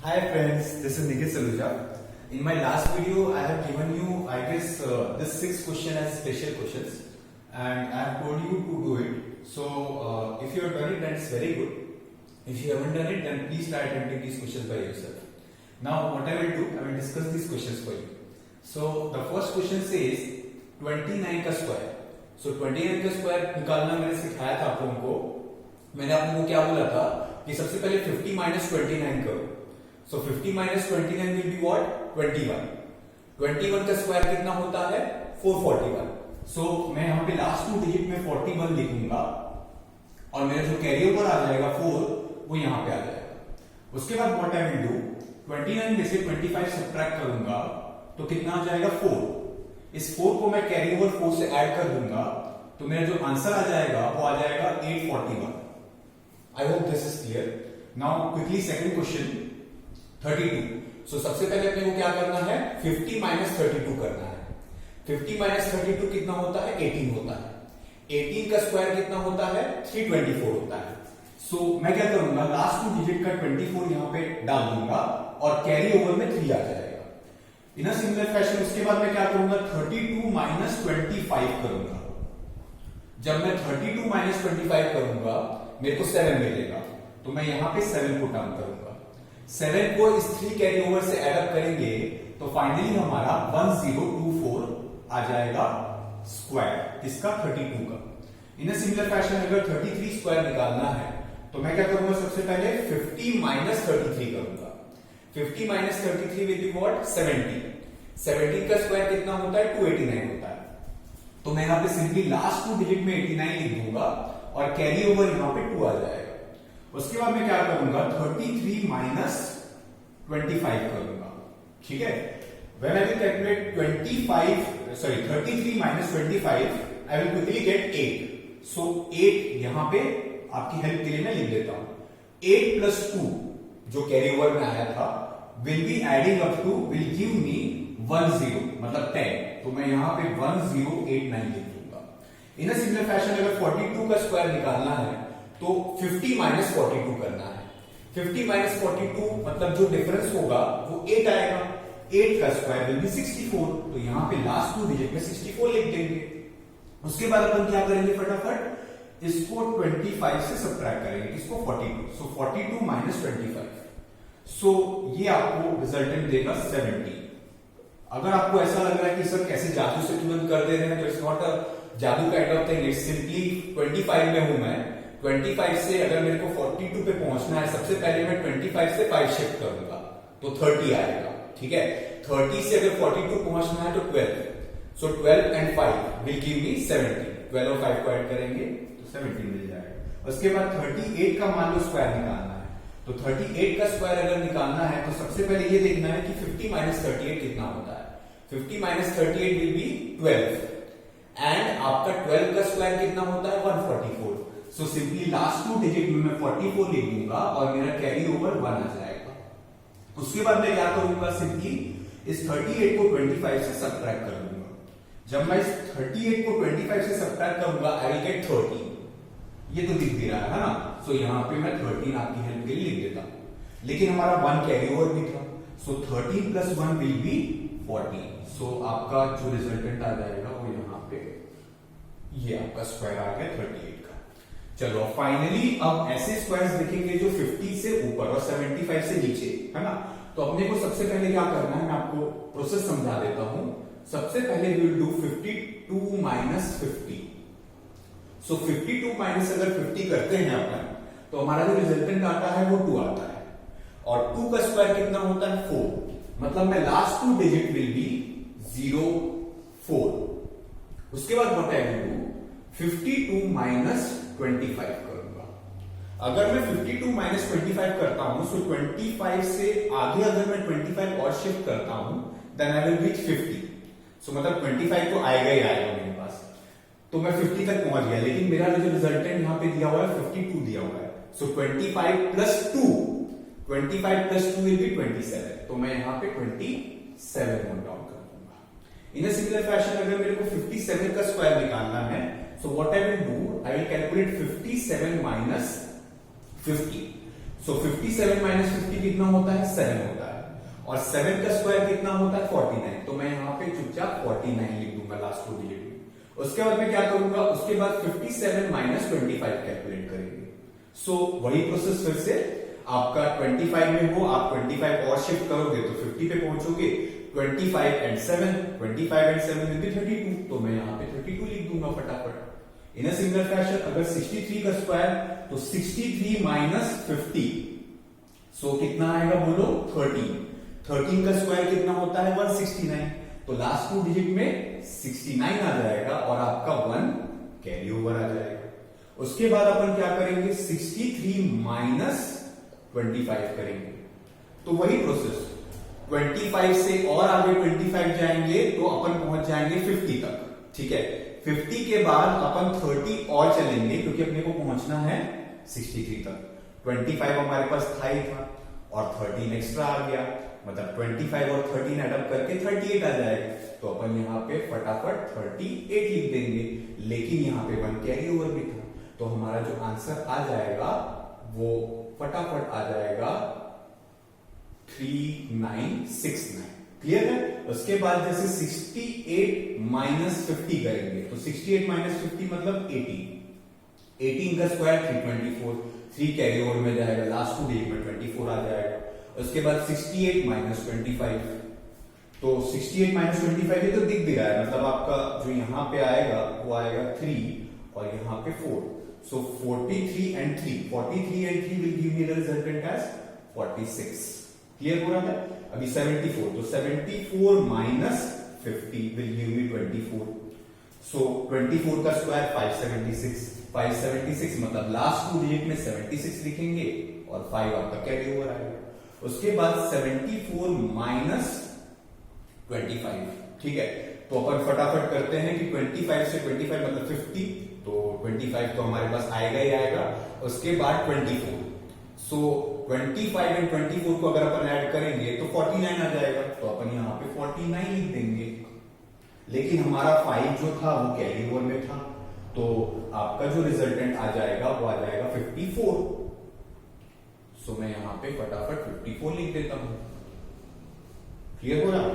Hi friends, this is Nikhil Saluja. In my last video, I have given you, I guess, this 6 question as special questions, and I have told you to do it. So, if you have done it, then it's very good. If you haven't done it, then please try attempting these questions by yourself. Now, what I will do, I will discuss these questions for you. So, the first question says 29 का square. So 29 का square निकालना मैंने सिखाया था आप लोगों को. मैंने आप लोगों को क्या बोला था कि सबसे पहले 50 minus 29 करो. So 50 minus 29 will be what? 21. 21 का स्क्वायर कितना होता है? 441. So मैं यहाँ पे लास्ट 2 डिजिट में 41 लिखूंगा और मेरा जो कैरी ओवर आ जाएगा 4 वो यहाँ पे आ जाएगा. उसके बाद what I will do, 29 में से 25 सब्ट्रैक्ट करूंगा तो कितना आ जाएगा? 4. इस 4 को मैं कैरी ओवर 4 से ऐड कर दूंगा तो मेरा जो आंसर आ जाएगा वो आ जाएगा 841. I hope this is clear. Now quickly second question 32. सो सबसे पहले अपने को क्या करना है? 50 माइनस 32 करना है. 50 माइनस 32 कितना होता है? 18 होता है. 18 का स्क्वायर कितना होता है? 324 होता है. सो मैं क्या करूंगा, लास्ट 2 डिजिट का 24 यहां पे डाल दूंगा और कैरी ओवर में 3 आ जाएगा. इन अ सिमिलर फैशन उसके बाद मैं क्या करूंगा? 32 माइनस 25 करूंगा. जब मैं 32 माइनस 25 करूंगा मेरे को 7 मिलेगा तो मैं यहां पे 7 पुट डाउन करूंगा. 7 को इस 3 कैरी ओवर से एड अप करेंगे तो फाइनली हमारा 1024 आ जाएगा स्क्वायर इसका 32 का. इन अ सिमिलर फैशन अगर 33 स्क्वायर निकालना है तो मैं क्या करूंगा? सबसे पहले 50 माइनस 33 करूंगा. 50 माइनस 33 विल बी व्हाट? 70. 70 का स्क्वायर कितना होता है? 289 होता है. तो मैं यहां पे सिंपली लास्ट 2 डिजिट में 89 लिख दूंगा और कैरी ओवर यहां पे 2 आ जाएगा. उसके बाद मैं क्या करूंगा? 33 माइनस 25 करूंगा. ठीक है. When I will calculate 33 minus 25, I will quickly get 8. So 8 यहां पे आपकी हेल्प के लिए मैं लिख देता हूं. 8 plus 2 जो कैरी ओवर में आया था will be adding up to will give me 10 मतलब 10. तो मैं यहां पे 1089 लिख दूंगा. इन अ सिमिलर फैशन अगर 42 का स्क्वायर निकालना है तो 50 माइनस 42 करना है. 50 माइनस 42 मतलब जो डिफरेंस होगा वो 8 आएगा. 8 का स्क्वायर विल बी 64. तो यहां पे लास्ट 2 डिजिट में 64 लिख देंगे. उसके बाद अपन क्या करेंगे? फटाफट इसको 25 से सब्ट्रैक्ट करेंगे. इसको 42. सो 42 माइनस 25. सो ये आपको रिजल्टेंट देगा 70. अगर आपको ऐसा लग रहा है कि सर कैसे जादू से तुरंत कर दे रहे हैं तो इट्स नॉट अ जादू kind of thing. It's simply 25 में हूं मैं. 25 से अगर मेरे को 42 पे पहुंचना है सबसे पहले मैं 25 से 5 शिफ्ट करूंगा तो 30 आएगा. ठीक है. 30 से अगर 42 पहुंचना है तो 12. सो 12 एंड 5 विल गिव मी 70. 12 और 5 को ऐड करेंगे तो 70 मिल जाएगा. उसके बाद 38 का मान लो स्क्वायर निकालना है तो 38 का स्क्वायर अगर निकालना है तो सबसे पहले ये देखना है कि 50 माइनस 38 कितना होता है. 50 माइनस 38 विल बी 12 एंड आपका 12 का स्क्वायर कितना होता है? 144. सो सिंपली लास्ट 2 डिजिट में मैं 44 लिख दूंगा और मेरा कैरी ओवर 1 आ जाएगा. उसके बाद मैं क्या करूंगा? सिंपली इस 38 को 25 से सब्ट्रैक्ट कर दूंगा. जब मैं इस 38 को 25 से सब्ट्रैक्ट करूंगा आई विल गेट 13. ये तो दिख भी रहा है ना. सो यहां पे मैं 13 आपकी हेल्प के लिए लिख देता हूं. लेकिन हमारा 1 कैरी ओवर भी था. सो 13 प्लस 1 विल बी 14. सो आपका जो रिजल्टेंट आ जाएगा वो यहां पे ये आपका स्क्वायर आ गया 38 का. चलो फाइनली अब ऐसे स्क्वायर्स दिखेंगे जो 50 से ऊपर और 75 से नीचे है ना. तो अपने को सबसे पहले क्या करना है मैं आपको प्रोसेस समझा देता हूं. सबसे पहले we will do 52 minus 50. So 52 minus अगर 50 करते हैं अपन तो हमारा जो रिजल्टेंट आता है वो 2 आता है और 2 का स्क्वायर कितना होता है? 4. मतलब मैं लास्ट 2 डिजिट विल बी 0 4. उसके बाद what I will do 52 minus 25 करूंगा. अगर मैं 52 माइनस 25 करता हूं सो 25 से आगे अगर मैं 25 और शिफ्ट करता हूं देन आई विल रीच 50. सो मतलब 25 तो आएगा ही आएगा मेरे पास. तो मैं 50 तक पहुंच गया लेकिन मेरा जो रिजल्टेंट यहां पे दिया हुआ है 52 दिया हुआ है. सो 25 प्लस 2 विल बी 27. तो मैं यहां पे 27 नोट डाउन कर दूंगा. इन अ सिमिलर फैशन अगर मेरे को 57 का स्क्वायर निकालना है so what I will do I will calculate 57 minus 50. So 57 minus 50 कितना होता है? 7 होता है। और 7 का स्क्वायर कितना होता है? 49। तो मैं यहाँ पे चुपचाप 49 लिख दूंगा लास्ट 2 डिजिट में। उसके बाद मैं क्या करूंगा? उसके बाद 57 माइनस 25 कैलकुलेट करेंगे। सो वही प्रोसेस फिर से आपका 25 में हो, आप 25 और शिफ्ट करोगे तो 50 पे पहुंचोगे। 25 and 7 will be 32। तो मैं यहाँ पे 32 लिख दूंगा फटाफट। इन अ सिमिलर फैशन अगर 63 का स्क्वायर तो 63 माइनस 50, सो कितना आएगा बोलो? 13। 13 का स्क्वायर कितना होता है? 169। तो लास्ट 2 डिजिट में 69 आ जाएगा और आपका 1 कैरी ओवर आ जाएगा। उसके बाद अपन क्या करेंगे? 63 माइनस 25 करेंगे। तो वही प्रोसेस 25 से और आगे 25 जाएंगे तो अपन पहुंच जाएंगे 50 तक। ठीक है, 50 के बाद अपन 30 और चलेंगे क्योंकि अपने को पहुंचना है 63 तक। 25 हमारे पास था ही था और 13 एक्स्ट्रा आ गया, मतलब 25 और 13 एडअप करके 38 आ जाएगा। तो अपन यहाँ पे फटाफट 38 लिख देंगे, लेकिन यहाँ पे 1 कैरी ओवर भी था। तो हमारा जो आंसर आ जाएगा वो फटाफट आ जाएगा 3969। क्लियर है? उसके बाद जैसे 68 माइनस 50 करेंगे तो 68 माइनस 50 मतलब 18। 18 का स्क्वायर 324, 3 कैरी ओवर में जाएगा, लास्ट 2 डिजिट में 24 आ जाएगा। उसके बाद 68 माइनस 25, तो 68 माइनस 25 ये तो दिख भी रहा है, मतलब आपका जो यहाँ पे आएगा वो आएगा 3 और यहाँ पे 4। So 43 and 3 will give me the resultant as 46। Clear हो रहा है? अभी 74, तो 74 minus 50 will give me 24। So 24 का स्क्वायर 576, 576 मतलब लास्ट 2 डिजिट में 76 लिखेंगे और 5 आपका कैरी ओवर आएगा। उसके बाद 74 माइनस 25। ठीक है, तो अपन फटाफट करते हैं कि 25 से 25 मतलब 50, तो 25 तो हमारे पास आएगा ही आएगा। उसके बाद 24, सो 25 एंड 24 को अगर अपन ऐड करेंगे तो 49 आ जाएगा। तो अपन यहाँ पे 49 लिख देंगे, लेकिन हमारा 5 जो था वो कैरी ओवर में था, तो आपका जो रिजल्टेंट आ जाएगा वो आ जाएगा 54। सो मैं यहाँ पे फटाफट 54 लिख देता हूं। क्लियर हो रहा?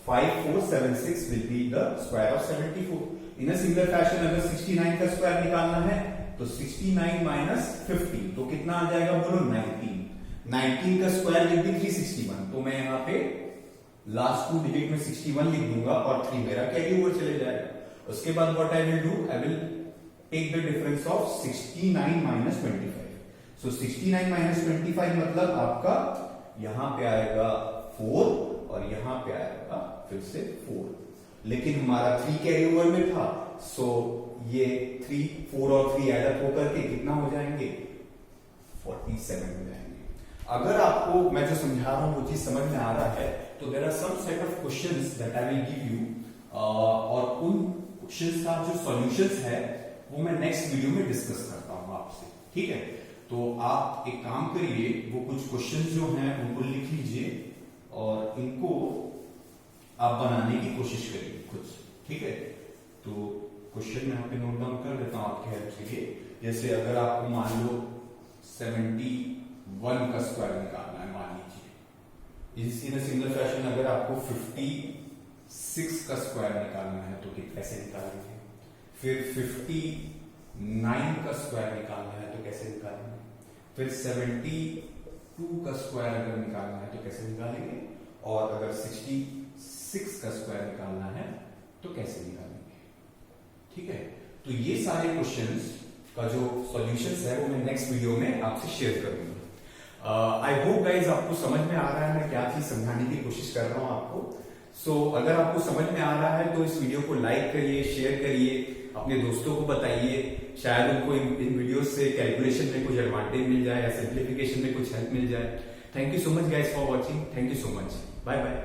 5476 will be the square of 74। In a similar fashion अगर 69 का स्क्वायर निकालना है तो 69 माइनस 50 तो कितना आ जाएगा बोलो? 19। 19 का स्क्वायर विल बी 361। तो मैं यहाँ पे लास्ट 2 डिजिट में 61 लिख दूंगा और 3 मेरा कैरी ओवर चले जाएगा। उसके बाद what I will do? I will take the difference of 69 minus 25। So 69 minus 25 मतलब आपका यहां पे आएगा 4 और यहां पे आएगा फिर से 4, लेकिन हमारा 3 कैरी ओवर में था, सो ये 3, 4 और 3 एडअप होकर के कितना हो जाएंगे? 47 हो जाएंगे। अगर आपको मैं जो समझा रहा हूं वो चीज समझ में आ रहा है तो there are some set of questions that I will give you, और उन क्वेश्चंस का जो सॉल्यूशंस है वो मैं नेक्स्ट वीडियो में डिस्कस करता हूं आपसे। ठीक है, तो आप एक काम करिए, वो कुछ क्वेश्चंस जो हैं उनको लिख लीजिए और इनको आप बनाने की कोशिश करिए खुद। ठीक है, तो क्वेश्चन मैं यहाँ पे नोट डाउन कर देता हूं आपके हेल्प के लिए। जैसे अगर आपको मान लो 71 का स्क्वायर निकालना है, मान लीजिए, इसी सिंगल फैशन अगर आपको 56 का स्क्वायर निकालना है तो कैसे निकालेंगे? फिर 59 का स्क्वायर निकालना है तो कैसे निकालेंगे? फिर 72 का स्क्वायर अगर निकालना है तो कैसे निकालेंगे? और अगर 66 का स्क्वायर निकालना है तो कैसे निकालेंगे? ठीक है, तो ये सारे क्वेश्चंस का जो सॉल्यूशंस है वो मैं नेक्स्ट वीडियो में आपसे शेयर करूंगा। आई होप गाइज आपको समझ में आ रहा है मैं क्या चीज समझाने की कोशिश कर रहा हूं आपको। सो अगर आपको समझ में आ रहा है तो इस वीडियो को लाइक करिए, शेयर करिए, अपने दोस्तों को बताइए, शायद उनको इन वीडियो से कैलकुलेशन में कुछ एडवांटेज मिल जाए या सिंप्लीफिकेशन में कुछ हेल्प मिल जाए। Thank you so much guys for watching. Thank you so much. Bye bye.